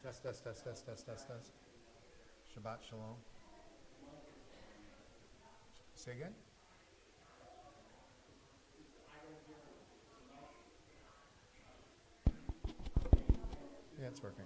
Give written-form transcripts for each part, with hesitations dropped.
Test, test, test, test, test, test, test. Shabbat shalom. Say again? Yeah, it's working.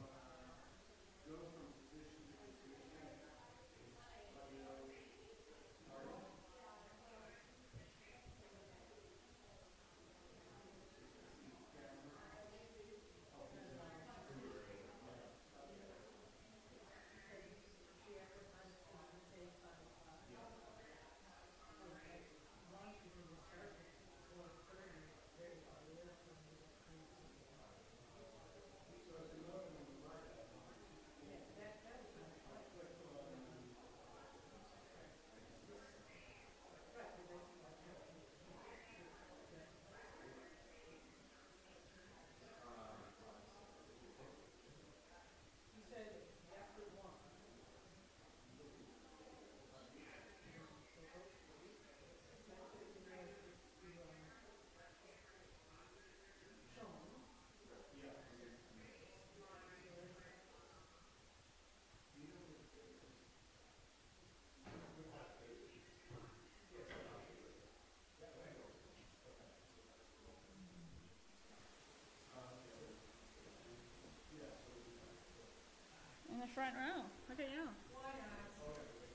In the front row. Look at you.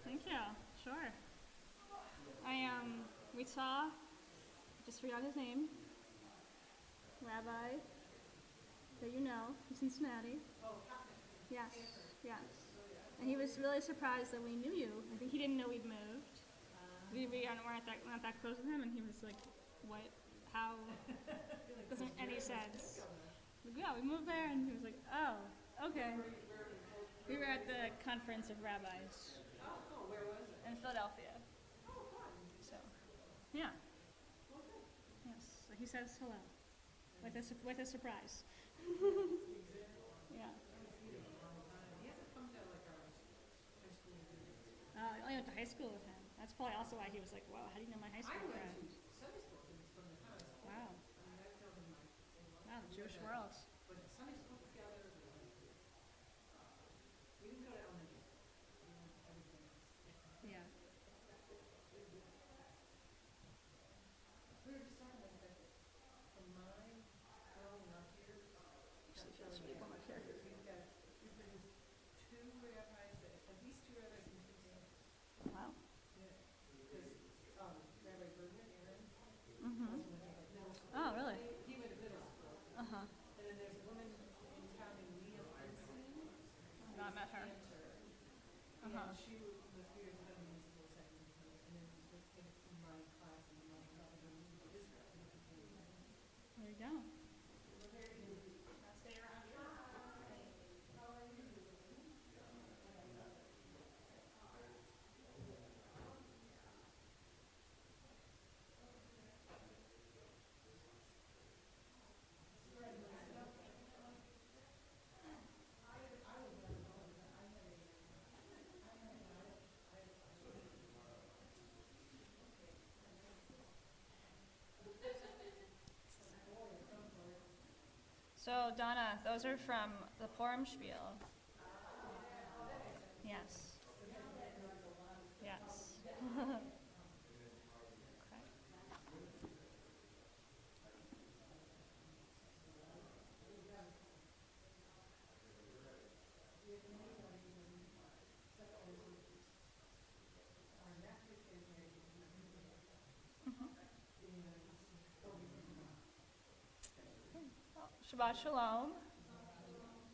Thank you. Sure. We saw, just forgot his name, Rabbi that you know from Cincinnati. Yes, yes. And he was really surprised that we knew you. I think he didn't know we'd moved. We weren't that close with him, and he was like, "What? How? Doesn't make any sense." Like, yeah, we moved there, and he was like, "Oh, okay." We were at the conference of rabbis. Oh, where was it? In Philadelphia. Oh, fun. So, yeah. Okay. Yes. So he says hello with a surprise. Yeah. He hasn't come to like our high school reunions. I only went to high school with him. That's probably also why he was like, "Wow, how do you know my high I school went friend?" to Sunday school kids from the town. Wow. I mean, that tells me my Wow, the Jewish world. But Sunday school together, we didn't go to elementary school. We went to everything else. Yeah. We were just talking about that from my growing up here. Actually, feels really warm up here. We've been two rabbis, at least two rabbis in Tucson. Wow. Yeah. Because Rabbi Bergman, Aaron, Mhm. also went to like middle school. Oh, really? He went to middle school. Uh huh. And then there's a woman in town named Leah Feinstein. Not met her. Cantor. Uh-huh. And she was here as a municipal secretary, and then just came to my class and my class and then moved to this class. There you go. So, Donna, those are from the Purim Spiel. Yes. Yes. Okay. Well, Shabbat Shalom.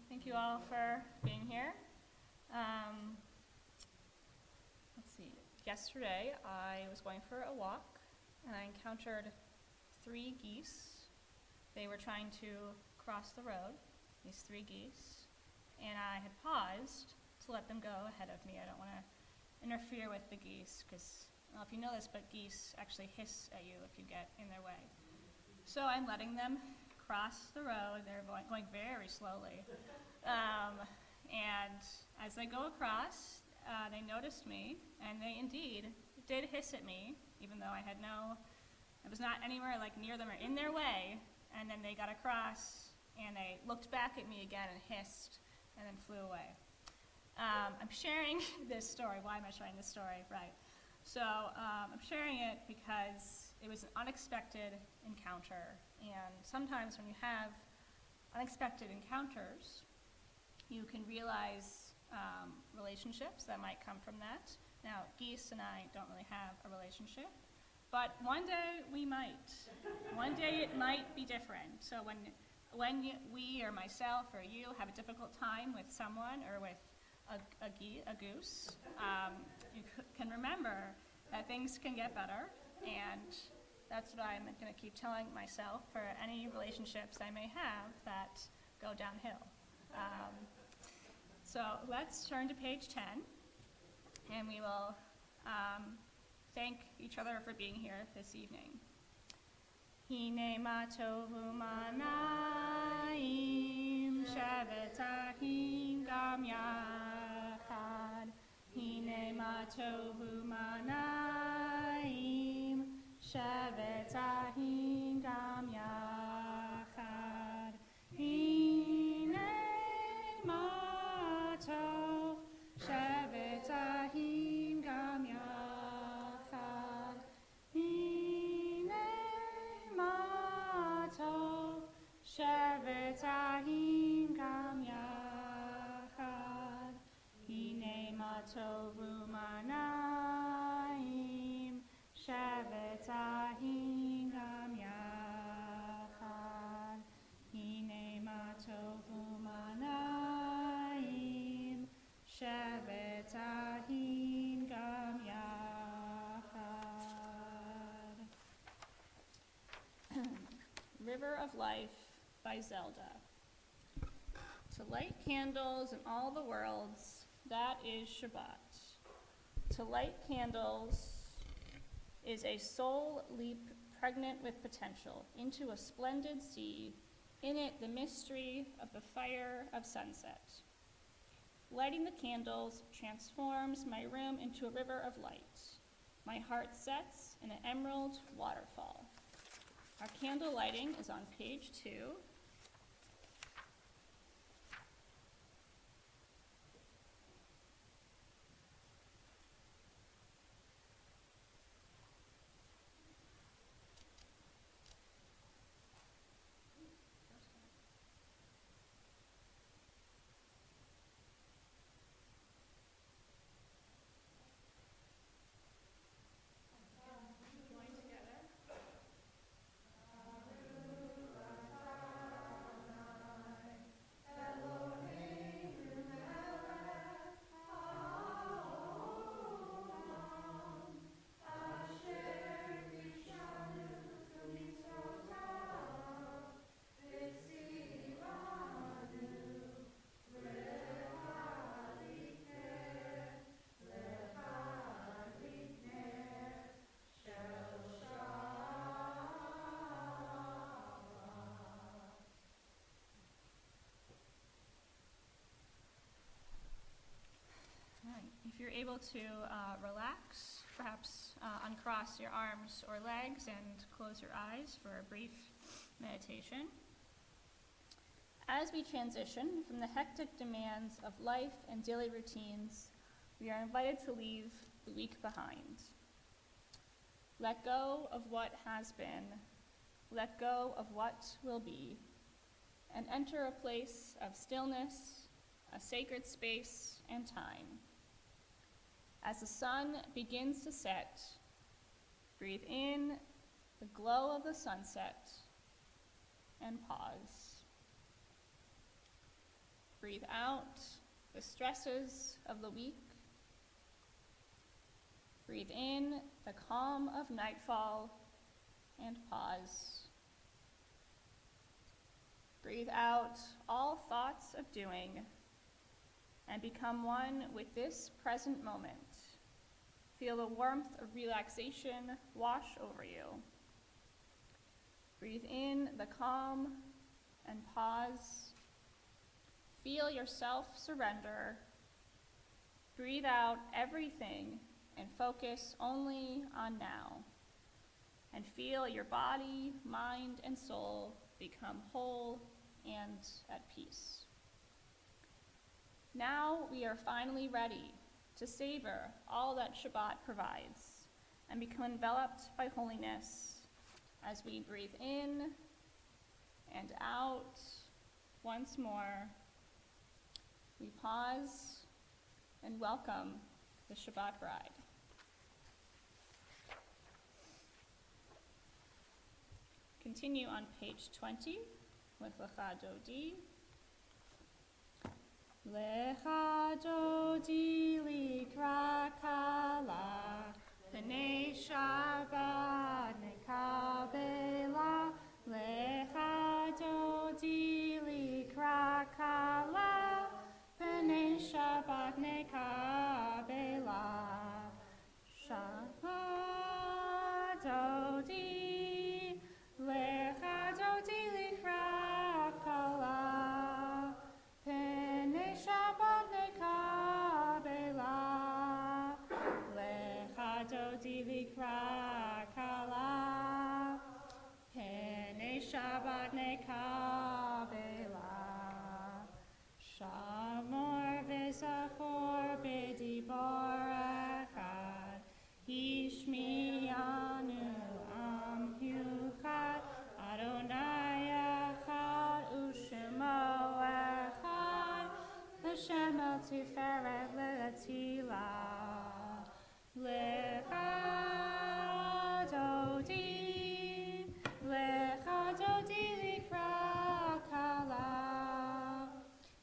Thank you all for being here. Let's see. Yesterday, I was going for a walk, and I encountered 3 geese. They were trying to cross the road, these 3 geese, and I had paused to let them go ahead of me. I don't want to interfere with the geese, because I don't know if you know this, but geese actually hiss at you if you get in their way. So I'm letting them cross the road. They're going very slowly. And as they go across, they noticed me, and they indeed did hiss at me, even though I was not anywhere like near them or in their way. And then they got across, and they looked back at me again and hissed. and then flew away. I'm sharing this story. Why am I sharing this story? Right. So I'm sharing it because it was an unexpected encounter. And sometimes when you have unexpected encounters, you can realize relationships that might come from that. Now, Geese and I don't really have a relationship, but one day we might. One day it might be different. So when we or myself or you have a difficult time with someone or with a goose, you can remember that things can get better, and that's what I'm going to keep telling myself for any relationships I may have that go downhill. So let's turn to page 10, and we will thank each other for being here this evening. Hine ma tovu manaim shevetahim gam yachad. Hine ma tovu manaim shevetahim gam yachad. Hine ma tov shevetahim gam yachad. Hine ma tov shevetahim gam yachad. Hine ma tovu manaim shevetahim gam yachad. Hine ma tovu manaim shevetahim gam yachad. River of Life by Zelda. To light candles in all the worlds, that is Shabbat. To light candles is a soul leap pregnant with potential into a splendid sea, in it the mystery of the fire of sunset. Lighting the candles transforms my room into a river of light. My heart sets in an emerald waterfall. Our candle lighting is on page 2. If you're able to relax, perhaps uncross your arms or legs and close your eyes for a brief meditation. As we transition from the hectic demands of life and daily routines, we are invited to leave the week behind. Let go of what has been, let go of what will be, and enter a place of stillness, a sacred space and time. As the sun begins to set, breathe in the glow of the sunset and pause. Breathe out the stresses of the week. Breathe in the calm of nightfall and pause. Breathe out all thoughts of doing and become one with this present moment. Feel the warmth of relaxation wash over you. Breathe in the calm and pause. Feel yourself surrender. Breathe out everything and focus only on now. And feel your body, mind, and soul become whole and at peace. Now we are finally ready to savor all that Shabbat provides and become enveloped by holiness as we breathe in and out once more. We pause and welcome the Shabbat bride. Continue on page 20 with Lecha Dodi. Lecha Dodi likra kala, P'nei Shabbat nekabela. Lecha Dodi likra kala, P'nei Shabbat nekabela. Shabbat Dodi, Lecha Dodi likra kala, P'nei Shabbat nekabela. Lecha Dodi likra kala, P'nei Shabbat nekabela. Shamor v'zachor b'dibor echad, Hishmianu am yuchad, Adonai echad u'shemo echad, L'Shem el tiferet le'atila. Lecha Dodi, Lecha Dodi likra kala,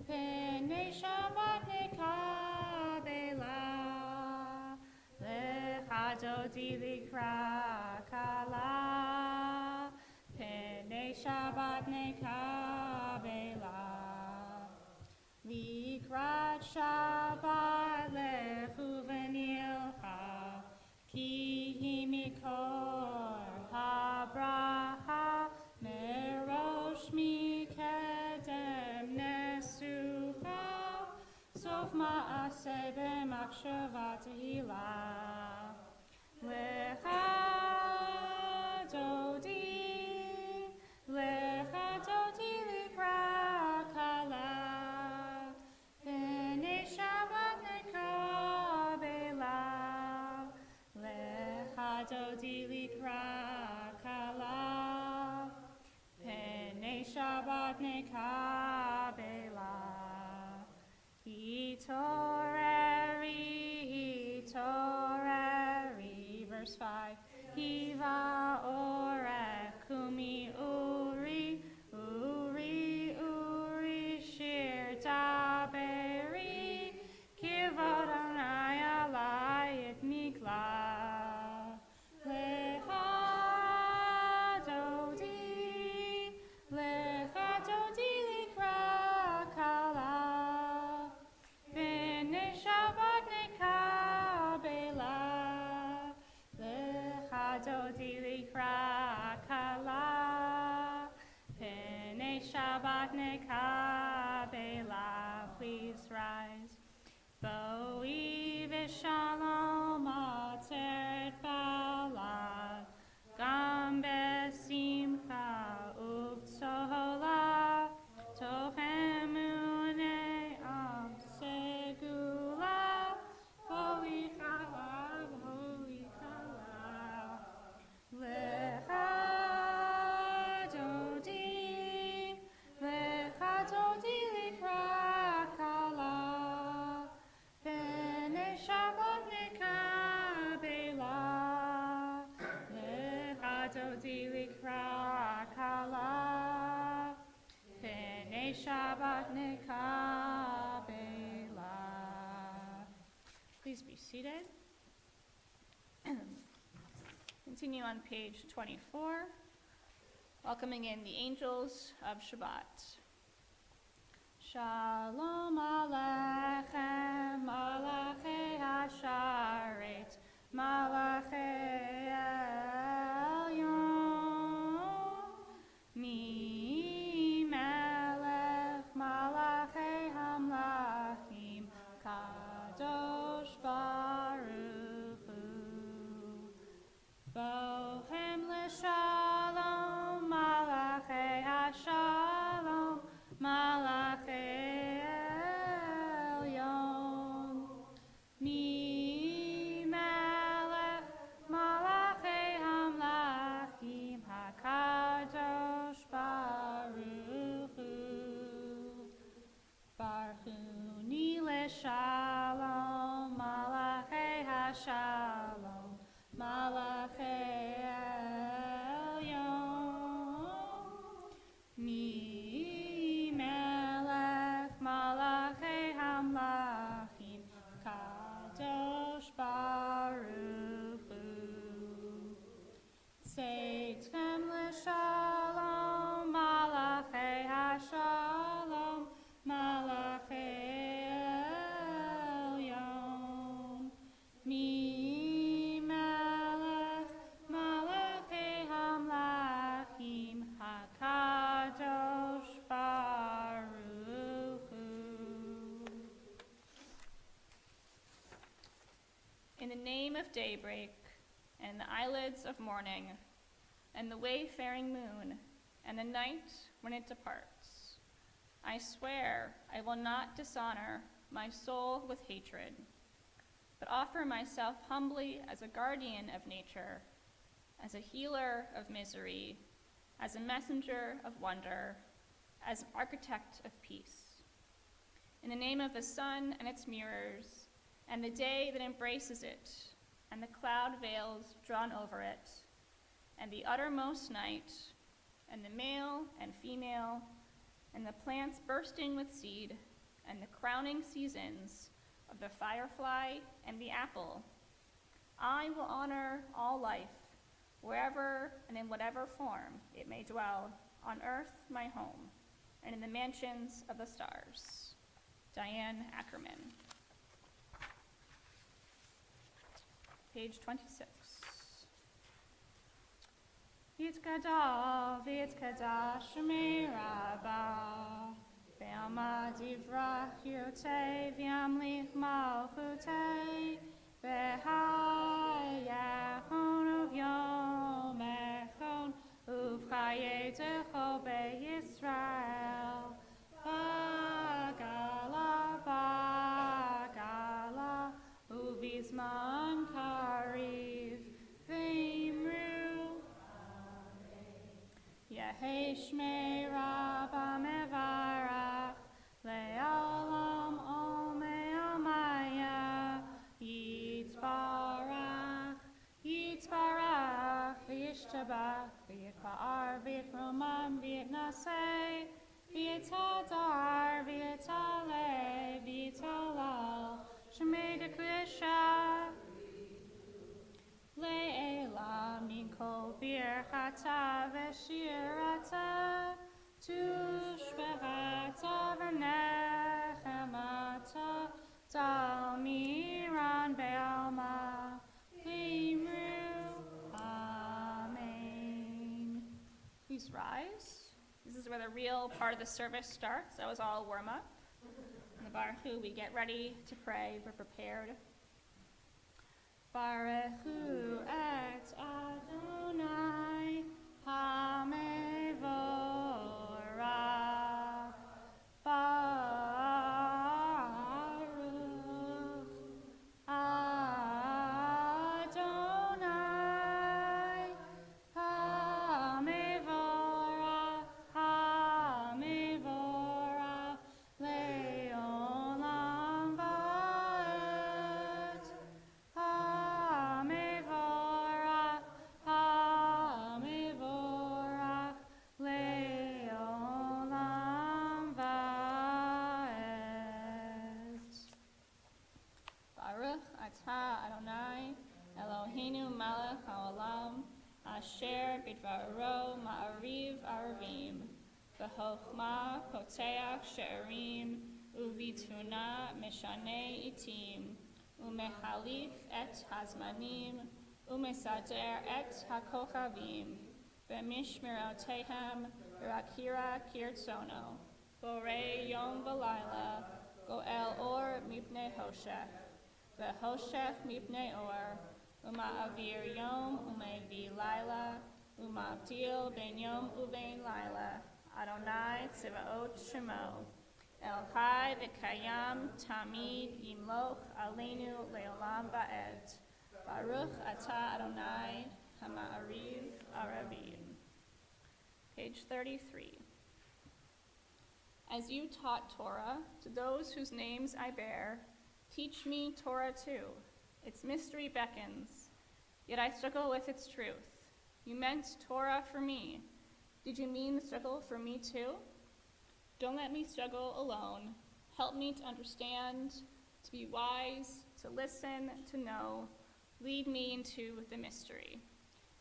P'nei Shabbat nekabela. Lecha Dodi likra kala, P'nei Shabbat nekabela. Likrat Shabbat lechu v'nilcha, Ki hi mikor habracha, Merosh mikedem nesucha, Sof ma'aseh b'machshava tehila. Lecha Dodi, Lecha Dodi likra kala, P'nei Shabbat nekabela. Lecha Dodi likra kala, P'nei Shabbat nekabela. Hitoreri, verse 5. Hiva orech kumi uri, uri shir daberi, Kivod Adonai alai et mikla. Lecha Dodi, Lecha Dodi likra kala, P'nei Shabbat nekabela. Lecha Dodi likra kala, P'nei Shabbat nekabela. Please rise. Bo'i v'shalom ateret bala, Gam besimcha u'b'tzola, Tochem unei am segula, Holy Chalav, Holy Chalav. Lecha Dodi, Lecha Dodi likra kala, P'nei Shabbat nekabela. Lecha Dodi likra kala, P'nei Shabbat nekabela. Please be seated. Continue on page 24, welcoming in the angels of Shabbat. Shalom Aleichem, Malachei Hasharet, Malachei Elyon, Mi Melech, Malachei Hamlachim, Kadosh Baruch Hu. Bohem L'Shalom, Malachei Hashalom, Malachei daybreak, and the eyelids of morning, and the wayfaring moon, and the night when it departs. I swear I will not dishonor my soul with hatred, but offer myself humbly as a guardian of nature, as a healer of misery, as a messenger of wonder, as an architect of peace. In the name of the sun and its mirrors, and the day that embraces it, and the cloud veils drawn over it, and the uttermost night, and the male and female, and the plants bursting with seed, and the crowning seasons of the firefly and the apple, I will honor all life, wherever and in whatever form it may dwell, on earth my home, and in the mansions of the stars. Diane Ackerman. Page 26. Yitkada Shemei Rabba Be'ama Divrach Yotei V'yamlich Malchutei V'hayachon Uvyom Echon Uvchayetecho Be'Yisrael Bagala Uvizman Kariv V'imru Yehei Shmei Rabba Mevarach Le'olam Omei Amaya Yitzbarach V'yishtabach V'yitba'ar V'yitromam V'yitnasei V'yitadar V'yitaleh V'yitalal Shemei Deklisha Le'ela Mikol Birchata V'shirata Tushbehata V'nechemata Talmiran Be'alma V'imru Amen. Please rise. This is where the real part of the service starts. That was all warm up. In the Baruch we get ready to pray. We're prepared. Baruchu et Adonai HaMevorach Baruch Adonai HaMevorach Le'olam Va'ed HaMevorach Le'olam Va'ed. Baruch atah Adonai Eloheinu melech haolam asher bidvaro ma'ariv arvim v'chochma poteach she'arim uvituna meshanei itim umechalif et hazmanim umesader et hakochavim b'mishmerotehem rakira kirtzono borei yom v'layla go'el or mipnei hoshech v'hoshech mipnei or uma'avir yom umevi layla uma'avdil ben yom uben layla Adonai Tzivaot Shemo El Chai v'Kayam Tamid Yimloch Aleinu Leolam Va'ed Baruch Atah Adonai Hama'ariv Arabim. Page 33. As you taught Torah to those whose names I bear, teach me Torah too. Its mystery beckons, yet I struggle with its truth. You meant Torah for me. Did you mean the struggle for me too? Don't let me struggle alone. Help me to understand, to be wise, to listen, to know. Lead me into the mystery.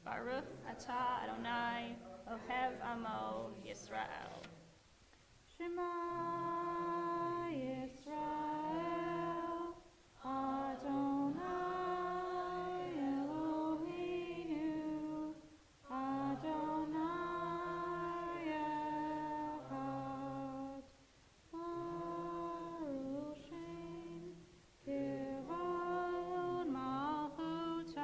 Baruch atah Adonai, Ohev Amo Yisrael. Shema Yisrael, Adonai Eloheinu, Adonai Echad. Baruch Shem Kivod Malchut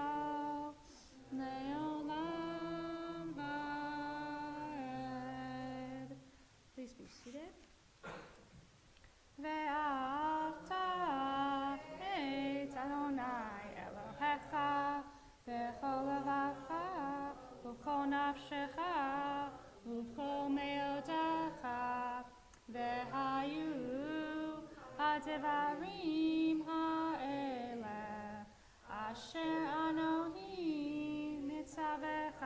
נפשך ובכל מאודך, והיו הדברים האלה אשר אנוכי מצווך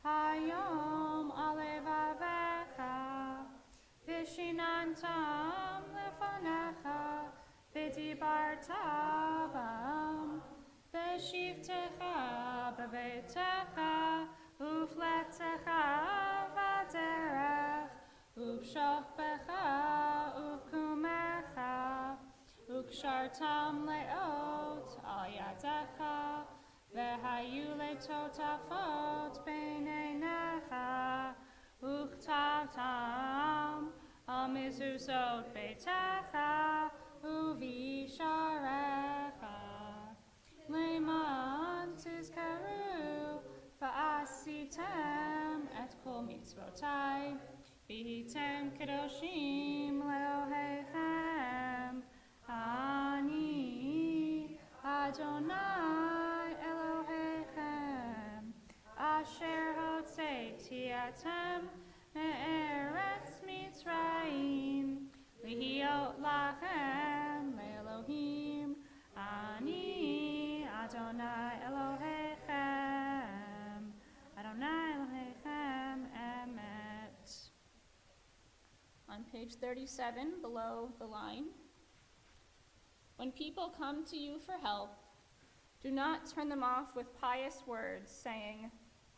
היום על לבביך, ושיננתם לפניך, ודיברת בם, בשבתך בביתך, ופלטך בדרך, ובשוכבך ובקומך, וקשרתם לאות על ידך, והיו לטוטפות בין עיניך, וכתבתם על מזוזות ביתך ובשעריך, למען תזכרו ועשיתם את כל מצוותי, והייתם קדושים לאלוהיכם. אני אדוני אלוהיכם, אשר הוצאתי אתם מארץ מצרים, להיות לכם לאלוהים. אני אדוני אלוהיכם, אדוני אלוהיכם emet. On page 37, below the line, when people come to you for help, do not turn them off with pious words, saying,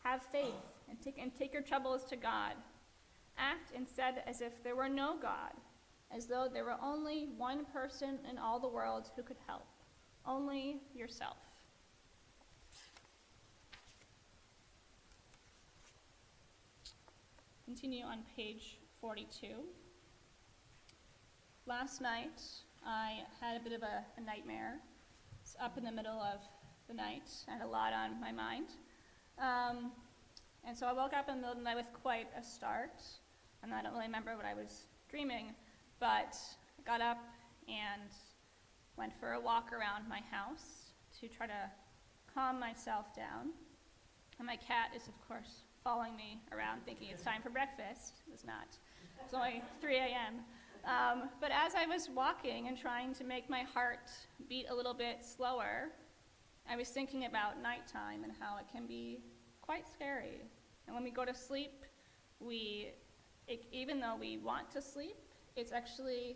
"Have faith and take your troubles to God." Act instead as if there were no God, as though there were only one person in all the world who could help, only yourself. Continue on page 42. Last night, I had a bit of a nightmare. It's up in the middle of the night. I had a lot on my mind. And so I woke up in the middle of the night with quite a start, and I don't really remember what I was dreaming, but I got up and went for a walk around my house to try to calm myself down. And my cat is, of course, following me around thinking it's time for breakfast. It was not. It's only 3 a.m. But as I was walking and trying to make my heart beat a little bit slower, I was thinking about nighttime and how it can be quite scary. And when we go to sleep, even though we want to sleep, it's actually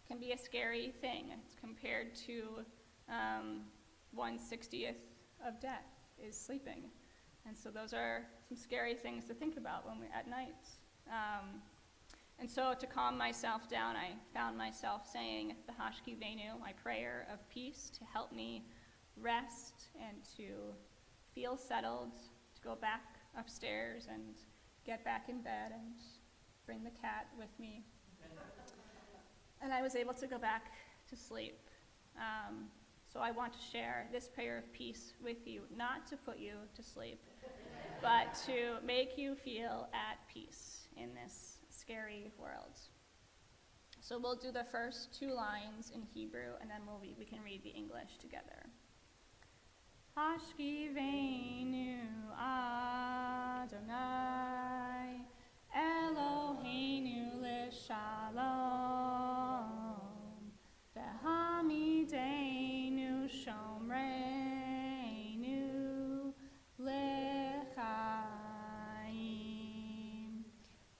can be a scary thing. It's compared to 1/60th of death is sleeping. And so those are some scary things to think about when we're at night. And so to calm myself down, I found myself saying the Hashkivenu, my prayer of peace, to help me rest and to feel settled, to go back upstairs and get back in bed and bring the cat with me. And I was able to go back to sleep. So I want to share this prayer of peace with you, not to put you to sleep, but to make you feel at peace in this scary world. So we'll do the first 2 lines in Hebrew, and then we can read the English together. Hashkivenu Adonai Eloheinu l'shalom, v'hamidenu shomreinu l'chaim.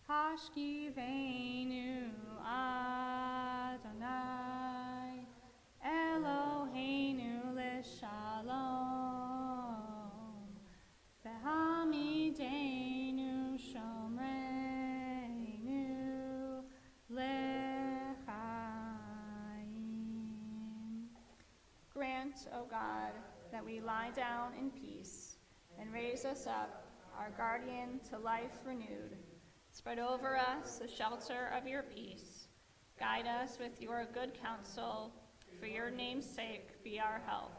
Hashkivenu Adonai Eloheinu l'shalom, v'hamidenu shomreinu l'chaim. Grant, O God, that we lie down in peace and raise us up, our guardian, to life renewed. Spread over us the shelter of your peace. Guide us with your good counsel. For your name's sake, be our help.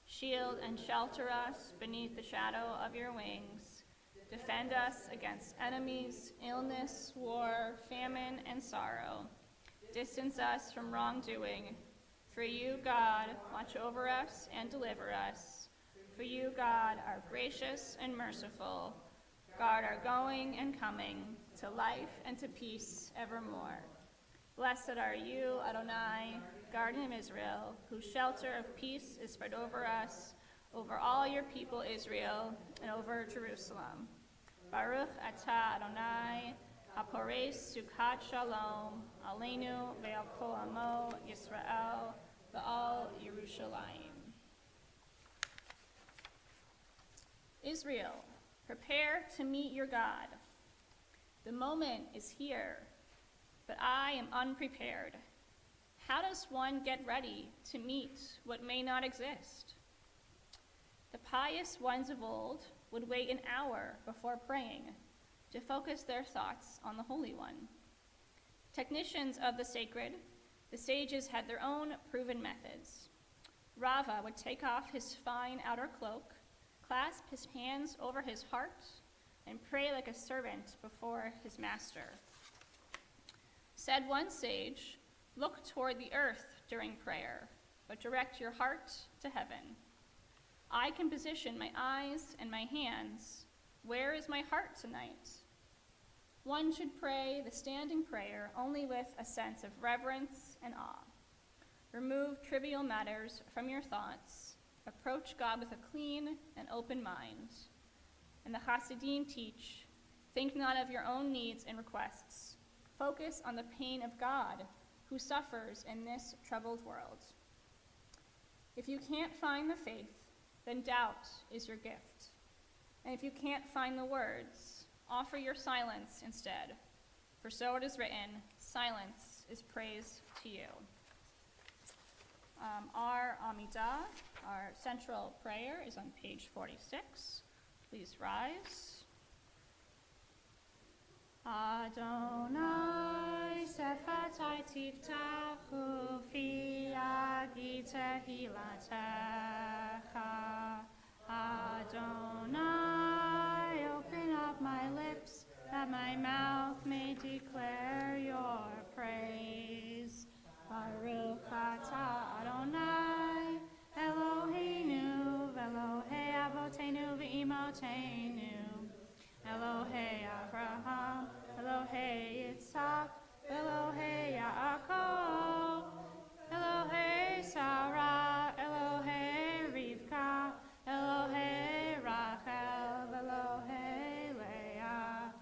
Shield and shelter us beneath the shadow of your wings. Defend us against enemies, illness, war, famine, and sorrow. Distance us from wrongdoing. For you, God, watch over us and deliver us. For you, God, are gracious and merciful. Guard our going and coming to life and to peace evermore. Blessed are you, Adonai, guardian of Israel, whose shelter of peace is spread over us, over all your people Israel, and over Jerusalem. Baruch atah Adonai, hapores sukkot shalom, aleinu ve'al kol amo Yisrael, ve'al Yerushalayim. Israel, prepare to meet your God. The moment is here, but I am unprepared. How does one get ready to meet what may not exist? The pious ones of old would wait an hour before praying to focus their thoughts on the Holy One. Technicians of the sacred, the sages had their own proven methods. Rava would take off his fine outer cloak, clasp his hands over his heart, and pray like a servant before his master. Said one sage, "Look toward the earth during prayer, but direct your heart to heaven." I can position my eyes and my hands. Where is my heart tonight? One should pray the standing prayer only with a sense of reverence and awe. Remove trivial matters from your thoughts. Approach God with a clean and open mind. And the Hasidim teach, think not of your own needs and requests. Focus on the pain of God, who suffers in this troubled world. If you can't find the faith, then doubt is your gift. And if you can't find the words, offer your silence instead. For so it is written, silence is praise to you. Our Amidah, our central prayer, is on page 46. Please rise. Adonai sefatai tiftachu fi yadi tehilatecha. Adonai, open up my lips that my mouth may declare your praise. Baruch atah Adonai, Eloheinu, Elohei Avotenu v'Imotenu, Elohei Avraham, Elohei Yitzhak, Elohei Yaakov, Elohei Sarah, Elohei Rivka, Elohei Rachel, Elohei Leah,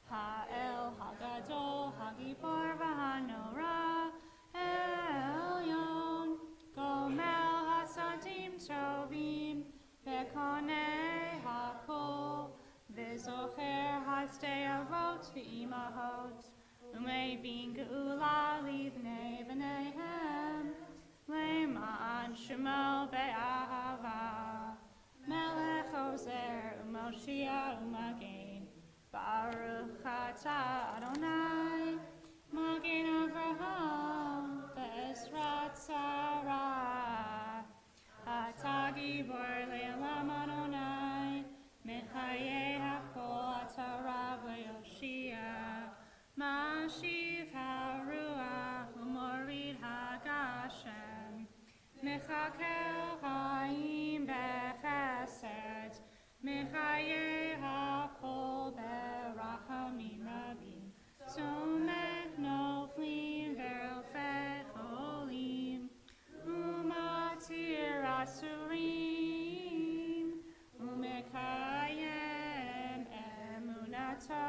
Ha'el Hagadol, Hagibor v'Hanorah, Elyon, Gomel Hasadim Tovim, Vekonei Hakol, V'zocher Hasdei Avot v'Imahot, U'mevin Geula livnei v'neihem, Le'ma'an Shemo be'ahava, Melech Ozer u'Moshiach u'Magen, Baruch atah Adonai, Magen Avraham, Be'ezrat Sarah, Atah Gibor le'olam Adonai, Mechayeh hakol atah Rav le'Yoshia, Mashiv ha'ruach u'morid ha'gashem, Mechakel ha'im bechesed, Mechayeh hakol berachamim rabim, Somech noflim verofech olim, Umatir asurim, Umekayem emunato,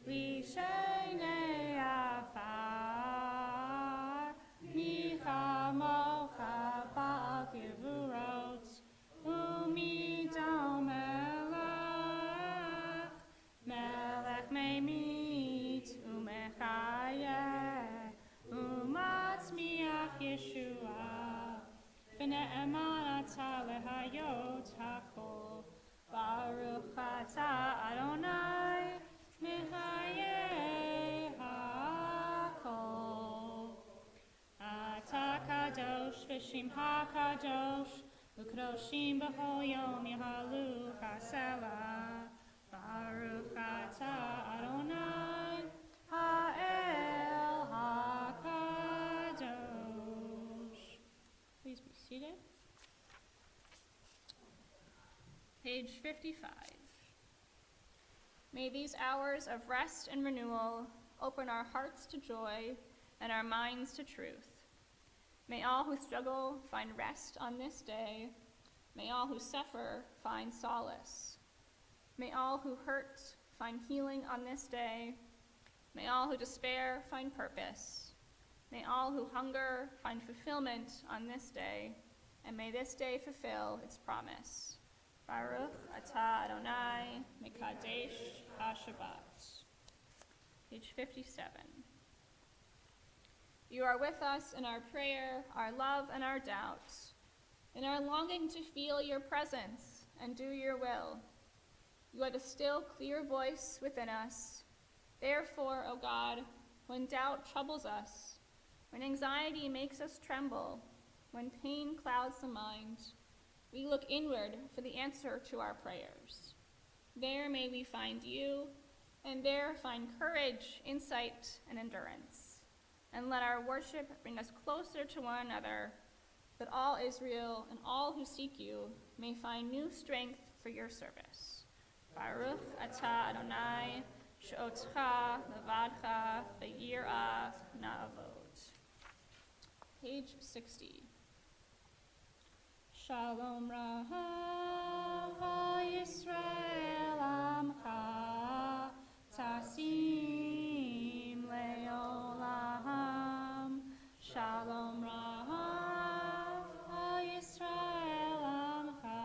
Lishenei afar, Michamocha ba'al gevurot, Umidom melech, Melech meimit, Umechayeh, Umatzmiach Yeshua, V'ne'eman atah lehayot hakol, Baruch atah Adonai, Mechayeh hakol. Atah kadosh v'shimcha kadosh, U'kadoshim b'chol yom yahalu chasela, Baruch atah Adonai, Ha'el HaKadosh. Please be seated. Page 55. May these hours of rest and renewal open our hearts to joy and our minds to truth. May all who struggle find rest on this day. May all who suffer find solace. May all who hurt find healing on this day. May all who despair find purpose. May all who hunger find fulfillment on this day, and may this day fulfill its promise. Baruch atah Adonai mekadesh ha-Shabbat. Page 57. You are with us in our prayer, our love, and our doubts, in our longing to feel your presence and do your will. You are the still, clear voice within us. Therefore, O God, when doubt troubles us, when anxiety makes us tremble, when pain clouds the mind, we look inward for the answer to our prayers. There may we find you, and there find courage, insight, and endurance. And let our worship bring us closer to one another, that all Israel and all who seek you may find new strength for your service. Baruch atah Adonai, she'otcha levadcha v'yir'ach na'avot. Page 60. Shalom Rav Yisrael Amcha Tasim Leolam. Shalom Rav Yisrael Amcha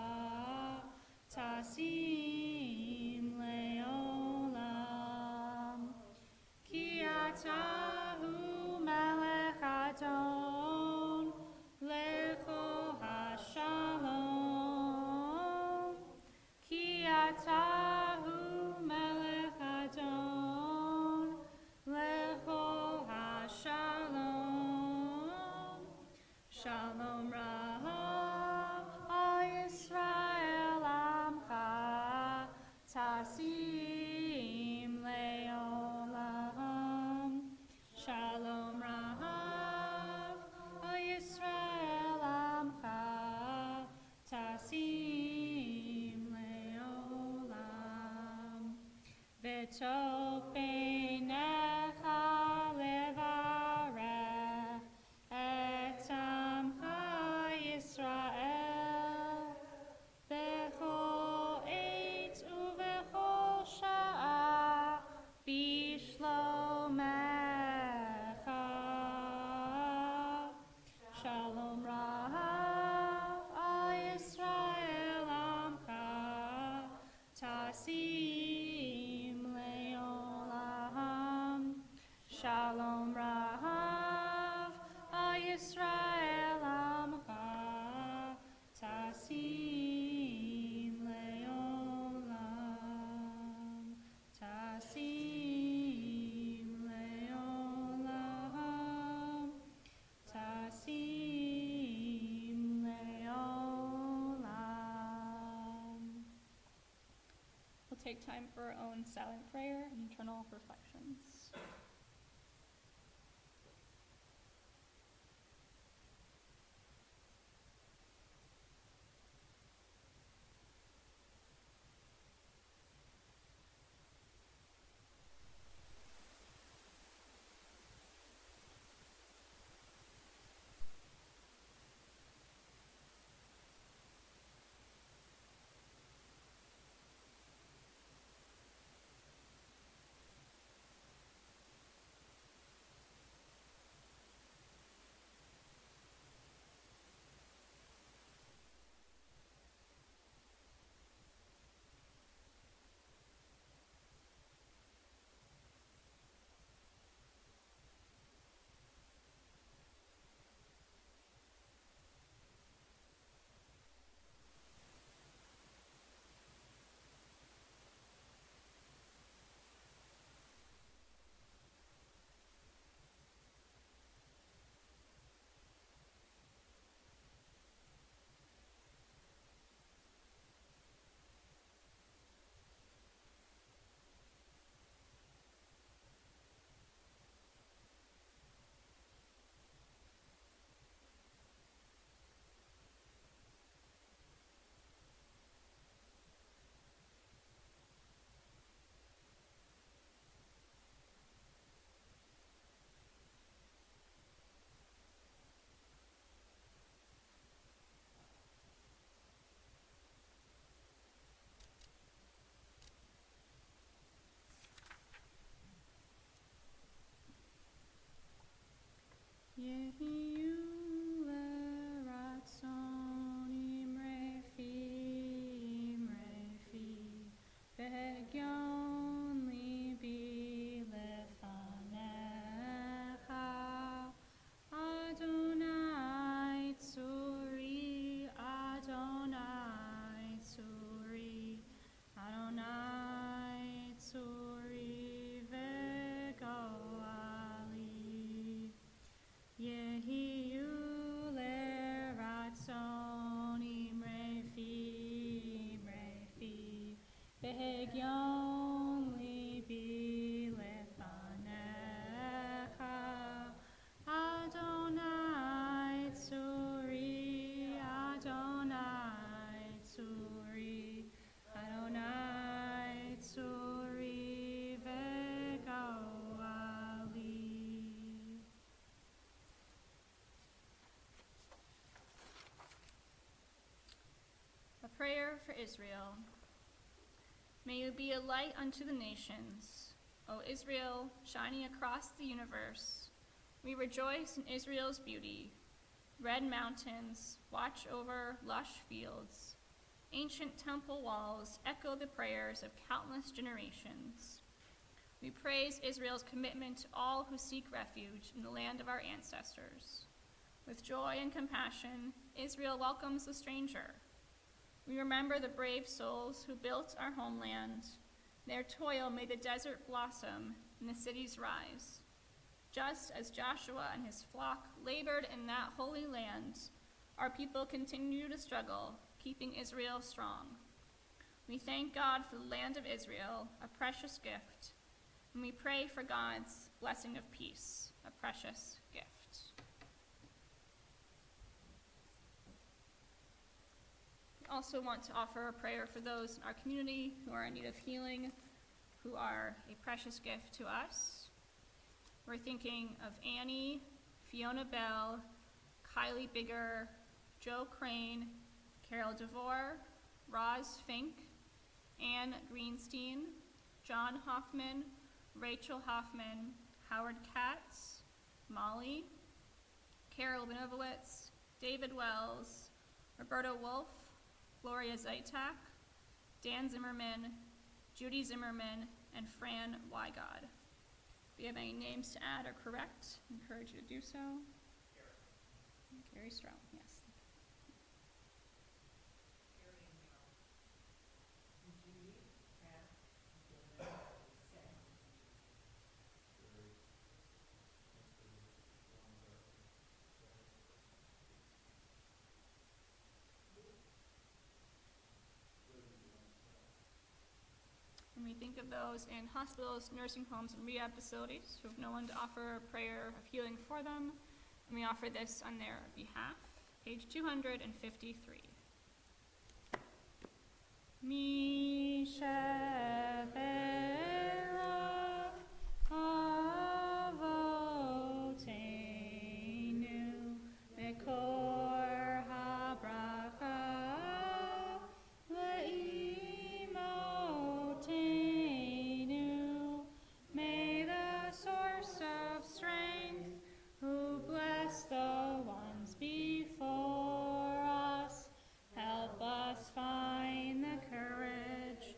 Tasim Leolam. Ki atahu melech adon lecho hashalom. Ki atahu melech adon lecho hashalom. Shalom Rav Yisrael Amcha Tasim Leolam. Shalom Rav Yisrael Amcha Tasim Leolam. V'tov beinecha levarech et Amcha Yisrael bechol עת ובכל שעה בשלומך. Shalom Rav Yisrael Amcha Tasim Leolam. Shalom Rav Yisrael Amcha Tasim Leolam. Tasim Leolam. Tasim Leolam. We'll take time for our own silent prayer and internal reflections. והגיון ליבי לפניך, אדוני צורי, אדוני צורי, אדוני צורי וגואלי. יהיו לרצון אמרי פי, בהגיון ליבי לפניך, אדוני צורי, אדוני צורי, אדוני צורי וגואלי. A prayer for Israel. May you be a light unto the nations, O Israel, shining across the universe. We rejoice in Israel's beauty. Red mountains watch over lush fields. Ancient temple walls echo the prayers of countless generations. We praise Israel's commitment to all who seek refuge in the land of our ancestors. With joy and compassion, Israel welcomes the stranger. We remember the brave souls who built our homeland. Their toil made the desert blossom and the cities rise. Just as Joshua and his flock labored in that holy land, our people continue to struggle, keeping Israel strong. We thank God for the land of Israel, a precious gift, and we pray for God's blessing of peace, a precious gift. We also want to offer a prayer for those in our community who are in need of healing, who are a precious gift to us. We're thinking of Annie, Fiona Bell, Kylie Bigger, Joe Crane, Carol DeVore, Roz Fink, Anne Greenstein, John Hoffman, Rachel Hoffman, Howard Katz, Molly, Carol Winovowitz, David Wells, Roberta Wolf, Gloria Zaitak, Dan Zimmerman, Judy Zimmerman, and Fran Wygod. If you have any names to add or correct, I encourage you to do so. Gary Stroh, yes. And we think of those in hospitals, nursing homes, and rehab facilities who have no one to offer a prayer of healing for them. And we offer this on their behalf. Page 253. Mi shebelach avoteinu mekor habracha le'imotenu. May the source of strength, who bless the ones before us, help us find the courage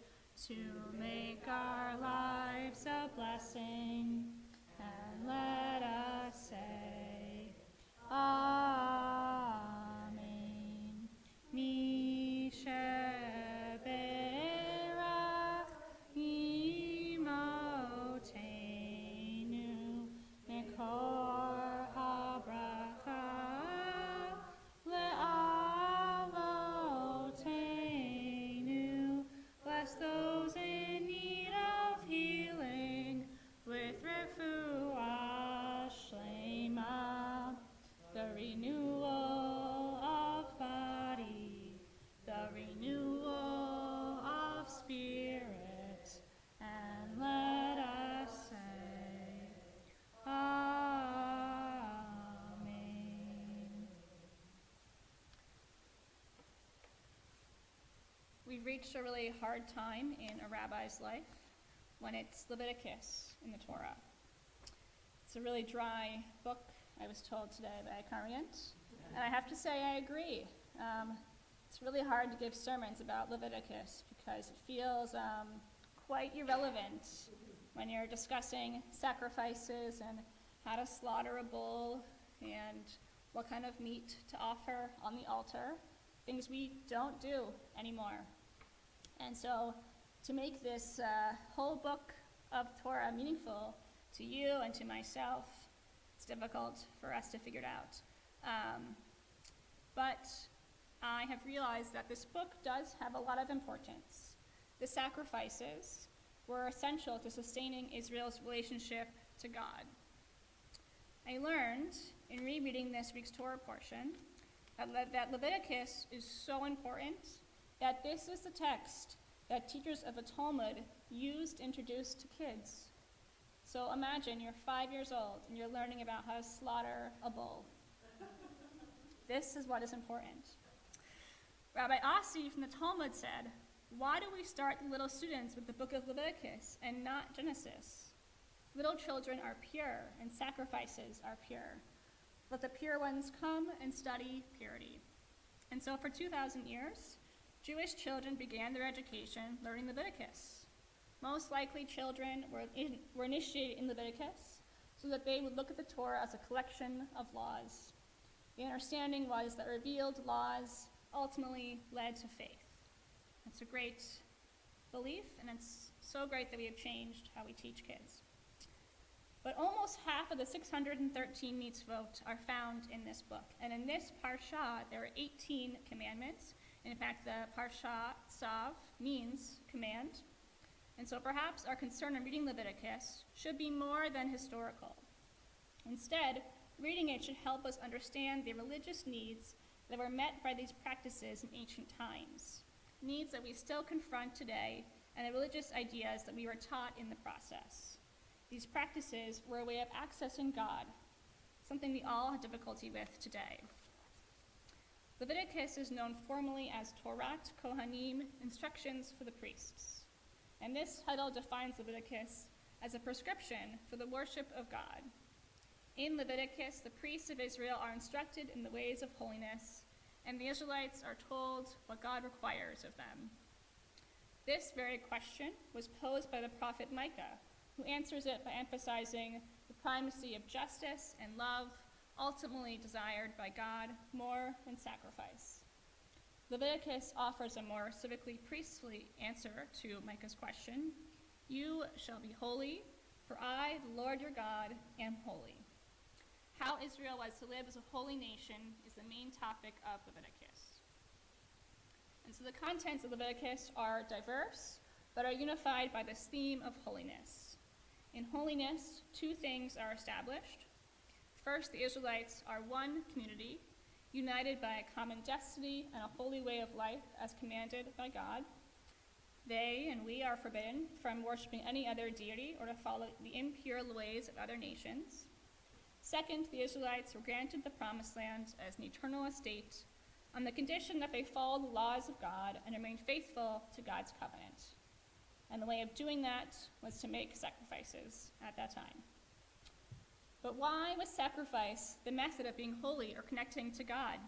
to make our lives a blessing, and let us say, Amen. Mi sheberach imotenu mekor habracha le'avotenu. Bless those in need of healing with refuah shlema, the renewal of body, the renewal of spirit, and let us say, Amen. We've reached a really hard time in a rabbi's life when it's Leviticus in the Torah. It's a really dry book, I was told today by a congregant, and I have to say I agree. It's really hard to give sermons about Leviticus because it feels quite irrelevant when you're discussing sacrifices and how to slaughter a bull and what kind of meat to offer on the altar, things we don't do anymore. And so to make this whole book of Torah meaningful to you and to myself, it's difficult for us to figure it out. But I have realized that this book does have a lot of importance. The sacrifices were essential to sustaining Israel's relationship to God. I learned in rereading this week's Torah portion that Leviticus is so important that this is the text that teachers of the Talmud used to introduce to kids. So imagine you're 5 years old and you're learning about how to slaughter a bull. This is what is important. Rabbi Asi from the Talmud said, "Why do we start the little students with the book of Leviticus and not Genesis? Little children are pure and sacrifices are pure. Let the pure ones come and study purity." And so for 2,000 years, Jewish children began their education learning Leviticus. Most likely children were initiated in Leviticus so that they would look at the Torah as a collection of laws. The understanding was that revealed laws ultimately led to faith. It's a great belief, and it's so great that we have changed how we teach kids. But almost half of the 613 mitzvot are found in this book. And in this parsha, there are 18 commandments. In fact, the parsha tzav means command. And so perhaps our concern in reading Leviticus should be more than historical. Instead, reading it should help us understand the religious needs that were met by these practices in ancient times, needs that we still confront today, and the religious ideas that we were taught in the process. These practices were a way of accessing God, something we all have difficulty with today. Leviticus is known formally as Torat Kohanim, instructions for the priests. And this title defines Leviticus as a prescription for the worship of God. In Leviticus, the priests of Israel are instructed in the ways of holiness, and the Israelites are told what God requires of them. This very question was posed by the prophet Micah, who answers it by emphasizing the primacy of justice and love, ultimately desired by God more than sacrifice. Leviticus offers a more civically priestly answer to Micah's question: "You shall be holy, for I, the Lord your God, am holy." How Israel was to live as a holy nation is the main topic of Leviticus. And so the contents of Leviticus are diverse, but are unified by this theme of holiness. In holiness, two things are established. First, the Israelites are one community, united by a common destiny and a holy way of life as commanded by God. They and we are forbidden from worshiping any other deity or to follow the impure ways of other nations. Second, the Israelites were granted the promised land as an eternal estate on the condition that they follow the laws of God and remain faithful to God's covenant. And the way of doing that was to make sacrifices at that time. But why was sacrifice the method of being holy or connecting to God?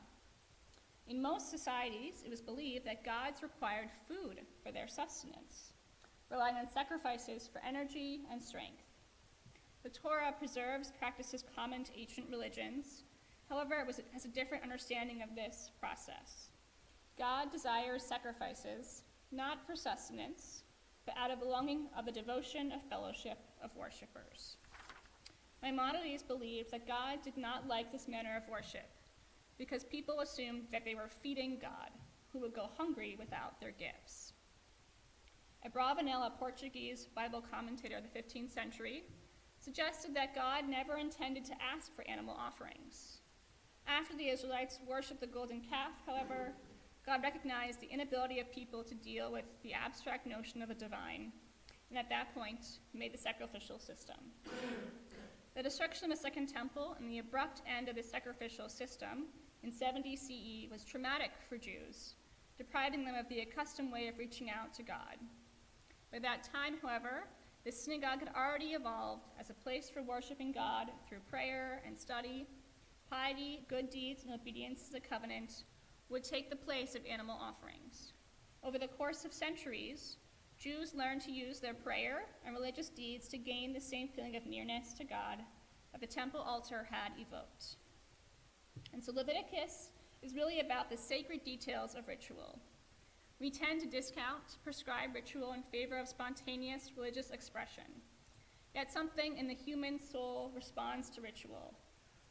In most societies, it was believed that gods required food for their sustenance, relying on sacrifices for energy and strength. The Torah preserves practices common to ancient religions. However, it has a different understanding of this process. God desires sacrifices, not for sustenance, but out of the longing of the devotion of fellowship of worshipers. Maimonides believed that God did not like this manner of worship because people assumed that they were feeding God, who would go hungry without their gifts. Abravanel, a Portuguese Bible commentator of the 15th century, suggested that God never intended to ask for animal offerings. After the Israelites worshipped the golden calf, however, God recognized the inability of people to deal with the abstract notion of the divine, and at that point made the sacrificial system. The destruction of the Second Temple and the abrupt end of the sacrificial system in 70 CE was traumatic for Jews, depriving them of the accustomed way of reaching out to God. By that time, however, the synagogue had already evolved as a place for worshiping God through prayer and study. Piety, good deeds, and obedience to the covenant would take the place of animal offerings. Over the course of centuries, Jews learned to use their prayer and religious deeds to gain the same feeling of nearness to God that the temple altar had evoked. And so Leviticus is really about the sacred details of ritual. We tend to discount prescribed ritual in favor of spontaneous religious expression. Yet something in the human soul responds to ritual,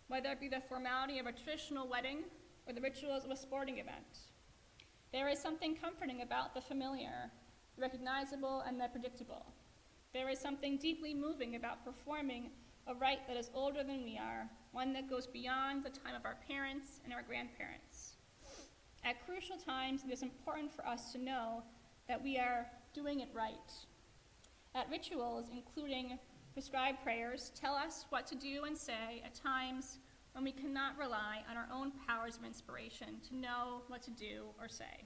whether it be the formality of a traditional wedding or the rituals of a sporting event. There is something comforting about the familiar, the recognizable, and the predictable. There is something deeply moving about performing a rite that is older than we are, one that goes beyond the time of our parents and our grandparents. At crucial times, it is important for us to know that we are doing it right. At rituals, including prescribed prayers, tell us what to do and say at times when we cannot rely on our own powers of inspiration to know what to do or say.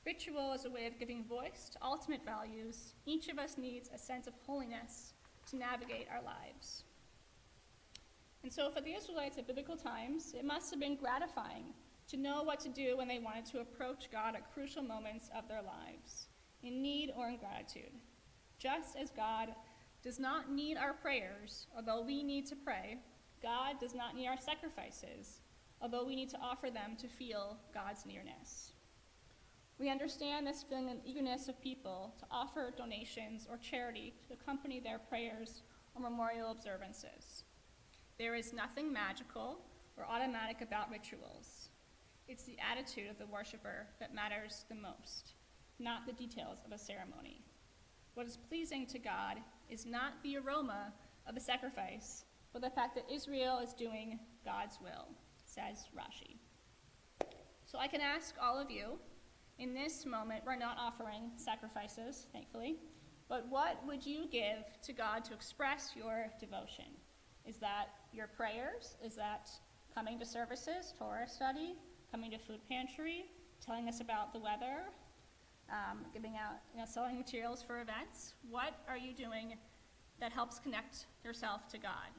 Ritual is a way of giving voice to ultimate values. Each of us needs a sense of holiness to navigate our lives. And so for the Israelites at biblical times, it must have been gratifying to know what to do when they wanted to approach God at crucial moments of their lives, in need or in gratitude. Just as God does not need our prayers, although we need to pray, God does not need our sacrifices, although we need to offer them to feel God's nearness. We understand this feeling and eagerness of people to offer donations or charity to accompany their prayers or memorial observances. There is nothing magical or automatic about rituals. It's the attitude of the worshiper that matters the most, not the details of a ceremony. What is pleasing to God is not the aroma of the sacrifice, but the fact that Israel is doing God's will, says Rashi. So I can ask all of you, in this moment, we're not offering sacrifices, thankfully, but what would you give to God to express your devotion? Is that your prayers? Is that coming to services, Torah study, coming to food pantry, telling us about the weather, giving out, selling materials for events? What are you doing that helps connect yourself to God?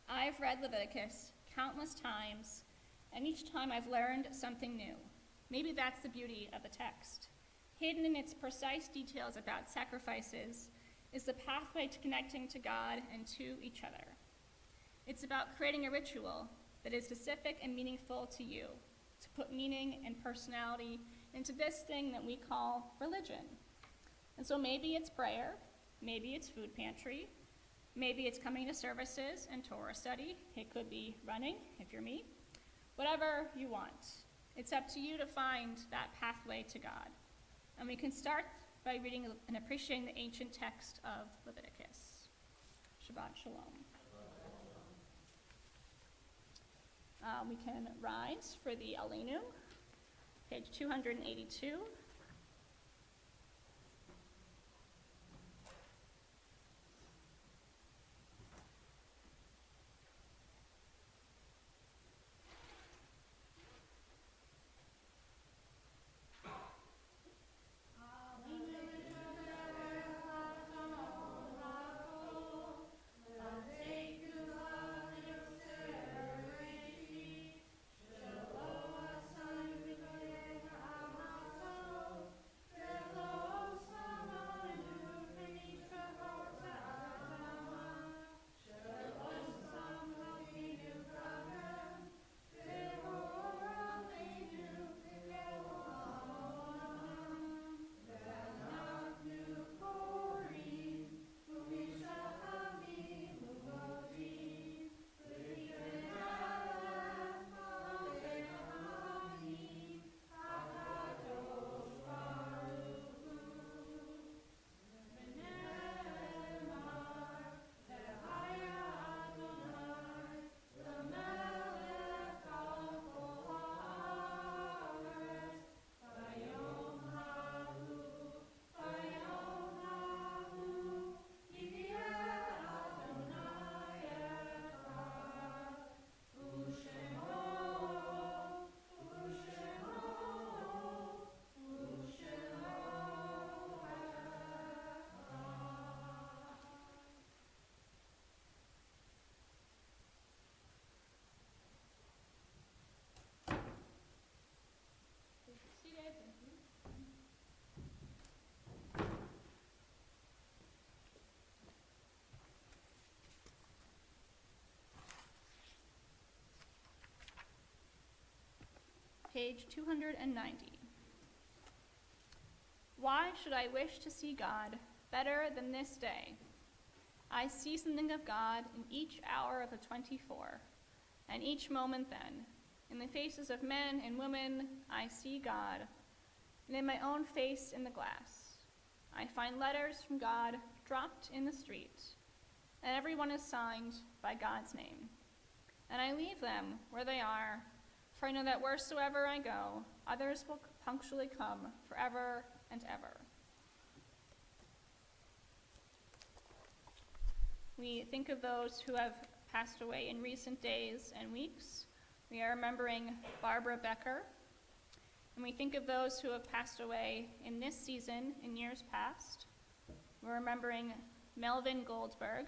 I've read Leviticus countless times, and each time I've learned something new. Maybe that's the beauty of the text. Hidden in its precise details about sacrifices is the pathway to connecting to God and to each other. It's about creating a ritual that is specific and meaningful to you, to put meaning and personality into this thing that we call religion. And so maybe it's prayer, maybe it's food pantry, maybe it's coming to services and Torah study. It could be running, if you're me. Whatever you want. It's up to you to find that pathway to God. And we can start by reading and appreciating the ancient text of Leviticus. Shabbat Shalom. We can rise for the Aleinu, page 282. page 290. Why should I wish to see God better than this day? I see something of God in each hour of the 24, and each moment then. In the faces of men and women, I see God, and in my own face in the glass. I find letters from God dropped in the street, and every one is signed by God's name. And I leave them where they are, for I know that wheresoever I go, others will punctually come forever and ever. We think of those who have passed away in recent days and weeks. We are remembering Barbara Becker, and we think of those who have passed away in this season in years past. We're remembering Melvin Goldberg,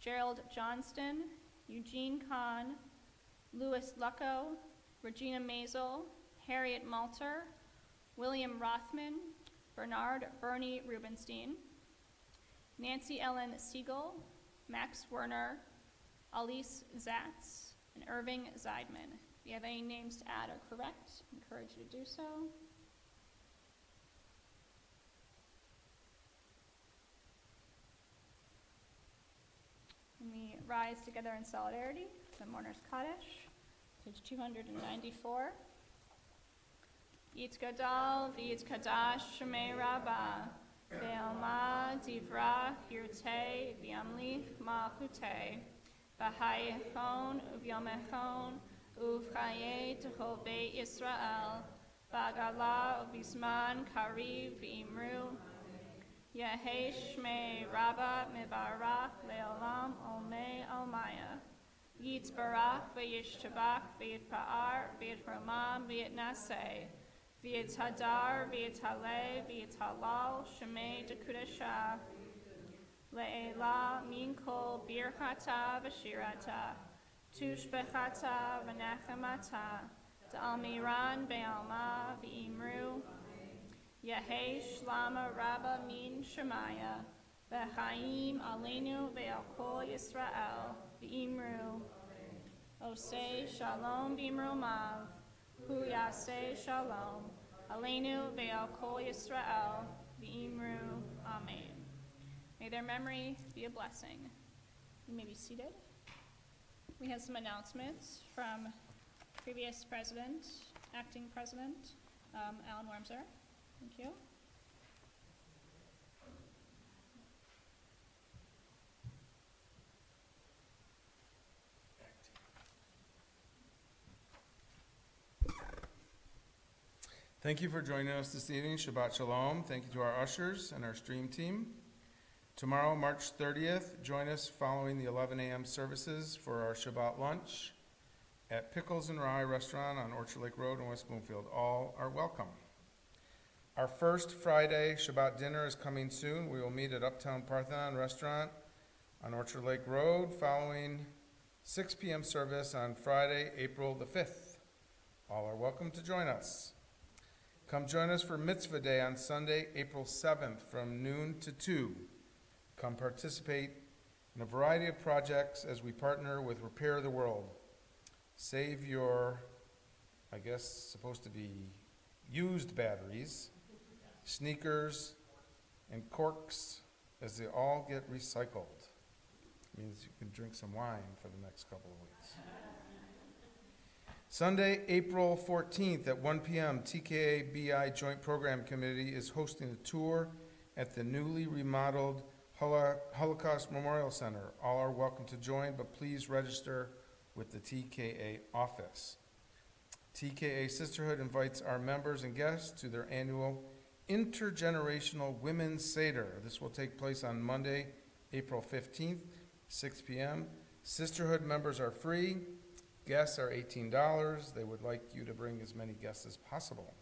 Gerald Johnston, Eugene Kahn, Louis Lucco, Regina Maisel, Harriet Malter, William Rothman, Bernard Bernie Rubenstein, Nancy Ellen Siegel, Max Werner, Elise Zatz, and Irving Zeidman. If you have any names to add or correct, I encourage you to do so. And we rise together in solidarity, the Mourner's Kaddish, page 294. Yit Gadal, V'yit Kadash, Shemei Rabbah, Ve'alma Divra Hirte, V'yamlich Malchute, V'hayechon, U'vyomechon, U'vchaye Tehol Beit Yisrael, V'agala U'bizman Kariv V'imru, Yehei Shmei Rabbah Mevarach Le'olam Olmei Olmaya, Yitzbarach V'yishtabach V'yitpa'ar V'yitromam V'yitnaseh, V'yithadar V'yithaleh V'yithalal Shemei Dekudashah, Le'ela Min Kol Birchata V'shirata, Tushbechata V'nechemata, D'almiran Be'alma V'imru, Yehei Shlama Rabba Min Shemaya, V'chaim Aleinu Ve'al Kol Yisrael, V'imru, Osei Shalom B'imromav, Hu Yaseh Shalom, Aleinu Ve'al Kol Yisrael, V'imru, Amen. May their memory be a blessing. You may be seated. We have some announcements from previous president, acting president, Alan Wormser. Thank you. Thank you for joining us this evening. Shabbat Shalom. Thank you to our ushers and our stream team. Tomorrow, March 30th, join us following the 11 a.m. services for our Shabbat lunch at Pickles and Rye Restaurant on Orchard Lake Road in West Bloomfield. All are welcome. Our first Friday Shabbat dinner is coming soon. We will meet at Uptown Parthenon Restaurant on Orchard Lake Road following 6 p.m. service on Friday, April the 5th. All are welcome to join us. Come join us for Mitzvah Day on Sunday, April 7th from noon to 2. Come participate in a variety of projects as we partner with Repair the World. Save your, I guess, supposed to be used batteries, sneakers, and corks as they all get recycled. Means you can drink some wine for the next couple of weeks. Sunday, April 14th at 1 p.m., TKA-BI Joint Program Committee is hosting a tour at the newly remodeled Holocaust Memorial Center. All are welcome to join, but please register with the TKA office. TKA Sisterhood invites our members and guests to their annual Intergenerational Women's Seder. This will take place on Monday, April 15th, 6 p.m. Sisterhood members are free. Guests are $18. They would like you to bring as many guests as possible.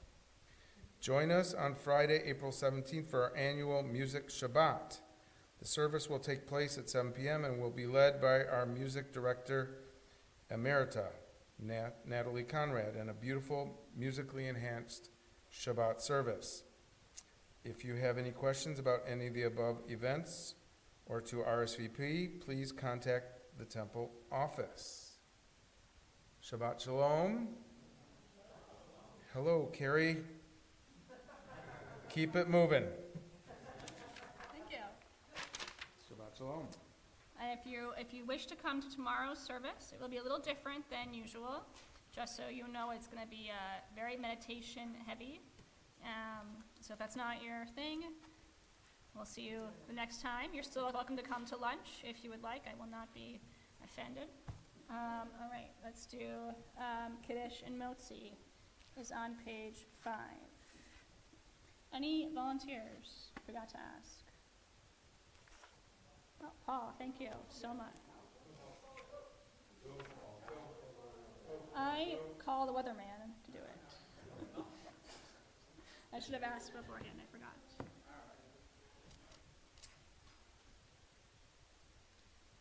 Join us on Friday, April 17th for our annual Music Shabbat. The service will take place at 7 p.m. and will be led by our music director, Emerita, Natalie Conrad, and a beautiful, musically enhanced Shabbat service. If you have any questions about any of the above events or to RSVP, please contact the temple office. Shabbat Shalom. Hello, Carrie. Keep it moving. Thank you. Shabbat shalom. And if you wish to come to tomorrow's service, it will be a little different than usual. Just so you know, it's going to be very meditation heavy. So if that's not your thing, we'll see you the next time. You're still welcome to come to lunch if you would like. I will not be offended. All right, let's do Kiddush and Motzi is on page 5. Any volunteers? Forgot to ask. Oh, Paul, thank you so much. I call the weatherman to do it. I should have asked beforehand, I forgot.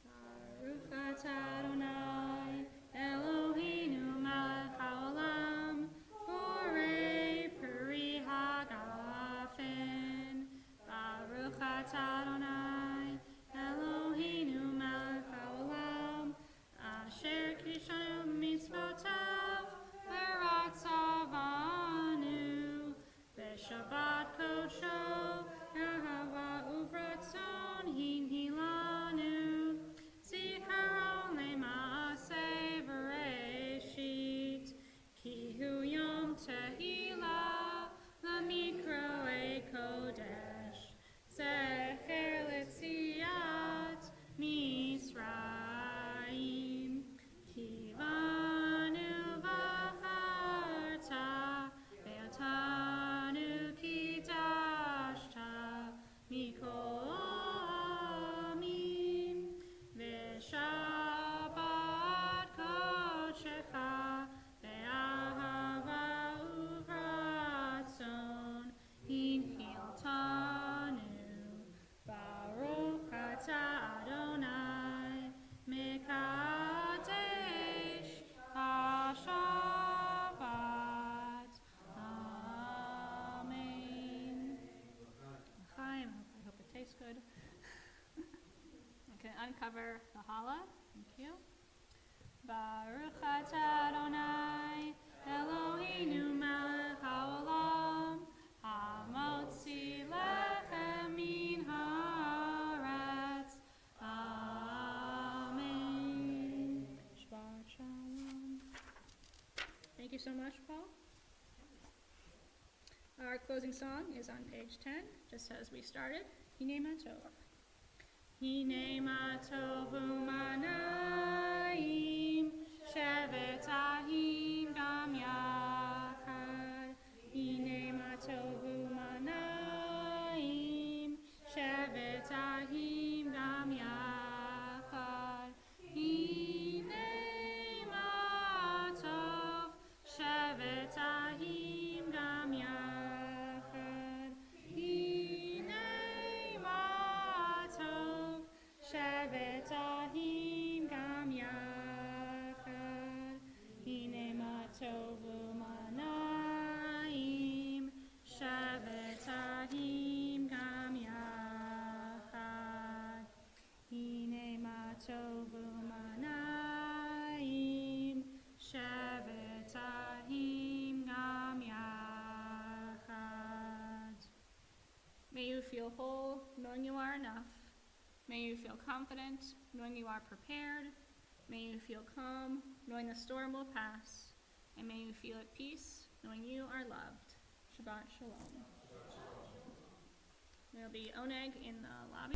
Baruch atah Adonai, Eloheinu melech haolam, borei peri hagafen. Baruch atah Adonai, Eloheinu melech haolam, asher kishanu mitzvotav, v'ratzavanu, v'shabbat kodsho, Yahava uvratzon hinhilanu, zikaron le'maaseh v'reshit, ki hu yom tehila, l'mikroei kodesh, zecher letziat Mitzrayim, ki vanu v'charta, ve'otanu kidashta, mikol amim, ve'shabbat kodshecha, ve'ahava uvratzon, hinhiltanu, Baruch atah Adonai, mekadesh ha-shabbat. Amen. Chaim, I hope it tastes good. I can uncover the challah. Thank you. Baruch atah Adonai, Eloheinu melech haolam, hamotzi lechem min haaretz. Amen. Shabbat shalom. Thank you so much, Paul. Our closing song is on page 10, just as we started. Hine ma tov. Hine ma tov u'manayim, shevet ahim gam yachad. Hine ma tov u'manayim, shevet ahim gam yachad. Hine ma tov, shevet ahim gam yachad. Hine ma tov, shevet ahim gam yachad. Hine ma tov u'manayim, shevet ahim gam yachad. Hine ma tov u'manayim, shevet ahim gam yachad. May you feel whole, knowing you are enough. May you feel confident, knowing you are prepared. May you feel calm, knowing the storm will pass. And may you feel at peace, knowing you are loved. Shabbat shalom. There'll be oneg in the lobby.